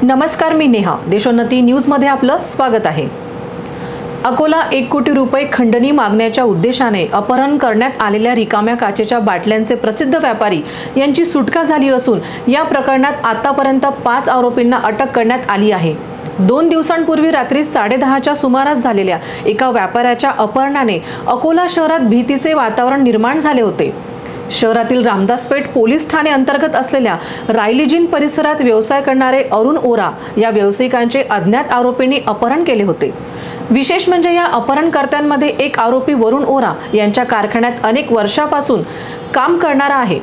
नमस्कार, मी नेहा. देशोन्नती न्यूजमध्ये आपलं स्वागत आहे. अकोला 1 कोटी रुपये खंडणी मागण्याच्या उद्देशाने अपहरण करण्यात आलेल्या रिकाम्या काचेच्या बाटल्यांचे प्रसिद्ध व्यापारी यांची सुटका झाली असून या प्रकरणात आतापर्यंत 5 आरोपींना अटक करण्यात आली आहे. 2 दिवसांपूर्वी रात्री 10:30च्या सुमारास झालेल्या एका व्यापाऱ्याच्या अपहरणाने अकोला शहरात भीतीचे वातावरण निर्माण झाले होते. शहरातील रामदासपेठ पोलीस ठाणे अंतर्गत असलेल्या रायलीजीन परिसरात व्यवसाय करणारे अरुण ओरा या व्यावसायिकांचे अज्ञात आरोपींनी अपहरण केले होते. विशेष म्हणजे या अपहरणकर्त्यांमध्ये एक आरोपी वरुण ओरा यांच्या कारखान्यात अनेक वर्षापासून काम करणारा आहे.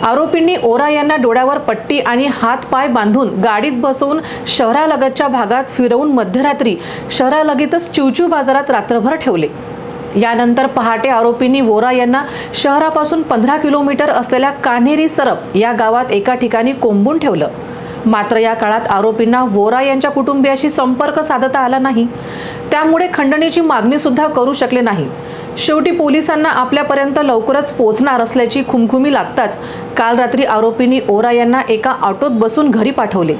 आरोपींनी ओरा यांना डोळ्यावर पट्टी आणि हात-पाय बांधून गाडीत बसवून शहरालगतच्या भागात फिरवून मध्यरात्री शहरालगतच चिवचिव बाजारात रात्रभर ठेवले. यानंतर पहाटे आरोपींनी वोरा यांना शहरापासून 15 किलोमीटर असलेल्या कान्हेरी सरप या गावात एका ठिकाणी कोंबून ठेवलं. मात्र या काळात आरोपींना वोरा यांच्या कुटुंबियाशी संपर्क साधता आला नाही. त्यामुळे खंडणीची मागणी सुद्धा करू शकले नाही. शेवटी पोलिसांना आपल्यापर्यंत लवकरच पोहोचणार असल्याची खुमखुमी लागताच काल रात्री आरोपींनी ओरा यांना एका ऑटोत बसून घरी पाठवले.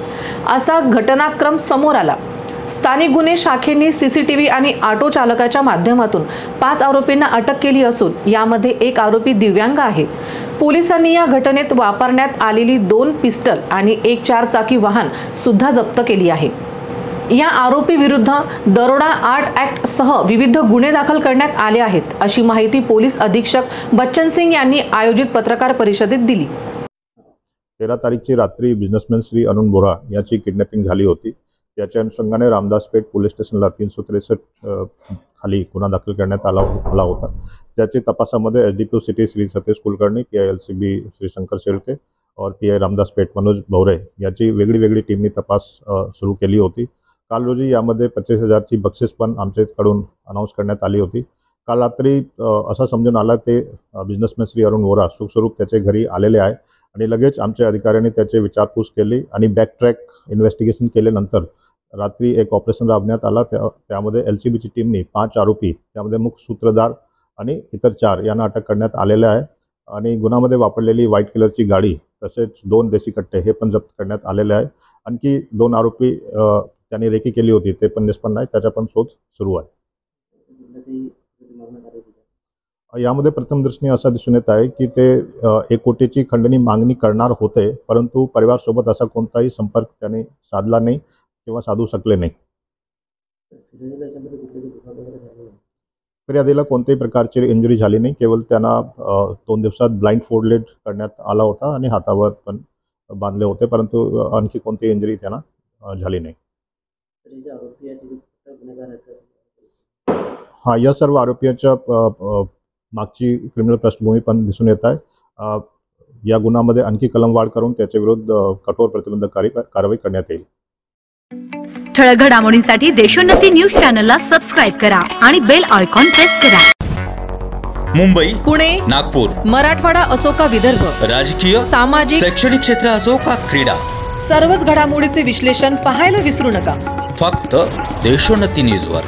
असा घटनाक्रम समोर आला. स्थानिक गुन्हे शाखेने सीसीटीव्ही आणि ऑटो चालकाच्या माध्यमातून 5 आरोपींना अटक केली असून यामध्ये एक आरोपी दिव्यांग आहे. पोलिसांनी या घटनेत वापरण्यात आलेली 2 पिस्टल आणि एक 4 चाकी वाहन सुद्धा जप्त केली आहे. या आरोपी विरुद्ध दरोडा 8 ॲक्ट सह विविध गुन्हे दाखल करण्यात आले आहेत, अशी माहिती पोलीस अधीक्षक बच्चन सिंग यांनी आयोजित पत्रकार परिषदेत दिली. 13 तारीखची रात्री बिझनेसमॅन श्री अरुण बोरा याची किडनॅपिंग झाली होती. त्याच्या अनुषंगाने रामदासपेठ पोलीस स्टेशनला 363 खाली गुन्हा दाखल करण्यात आला होता. त्याच्या तपासामध्ये SDPO city Shri Satish Kulkarni, PI LCB Shri Shankar Shelke और पीआय रामदासपेठ मनोज भवरे याची वेगळी तपास सुरू केली होती. काल रोजी यामध्ये 25,000ची बक्षीस पण आमच्याकडून अनाऊन्स करण्यात आली होती. काल रात्री असं समजून आलं ते बिझनेसमॅन श्री अरुण वोरा सुखस्वरूप त्याच्या घरी आलेले आहे आणि लगेच आमच्या अधिकाऱ्यांनी त्याची विचारपूस केली आणि बॅकट्रॅक इन्व्हेस्टिगेशन केल्यानंतर रात्री एक ऑपरेशन राबवण्यात आला. त्यामध्ये एलसीबीची टीमने 5 आरोपी, त्यामध्ये मुख्य सूत्रधार आणि इतर 4 यांना अटक करण्यात आलेले आहे आणि गुन्ह्यामध्ये वापरलेली व्हाईट कलरची गाडी तसेच 2 देशी कट्टे हे पण जप्त करण्यात आलेले आहे. आणखी 2 आरोपी त्यांनी रेकी केली होती ते पण निष्पन्न आहे, त्याचा पण शोध सुरू आहे. यामध्ये प्रथम दृष्टीने असं दिसून येत आहे की ते 1 कोटीची खंडणी मागणी करणार होते, परंतु परिवारासोबत असा कोणताही संपर्क त्यांनी साधला नाही किंवा साधू शकले नाही. फिर्यादीला कोणत्याही प्रकारची इंजुरी झाली नाही. केवळ त्यांना 2 दिवसात ब्लाइंड फोल्डेड करण्यात आला होता आणि हातावर पण बांधले होते, परंतु आणखी कोणतीही इंजुरी त्यांना झाली नाही. या सर्व आरोपींच्या मागची क्रिमिनल पृष्ठभूमी पण दिसून येत आहे. या गुन्ह्यामध्ये आणखी कलम वाढ करून त्याच्या विरुद्ध कठोर प्रतिबंधकारी कारवाई करण्यात येईल. ठळक घडामोडींसाठी देशोन्नती न्यूज चॅनलला सबस्क्राइब करा आणि बेल आयकॉन प्रेस करा. मुंबई, पुणे, नागपूर, मराठवाडा असो का विदर्भ, राजकीय, सामाजिक, शैक्षणिक क्षेत्र असो का क्रीडा, सर्वच घडामोडीचे विश्लेषण पाहायला विसरू नका. फक्त देशोन्नती न्यूजवर.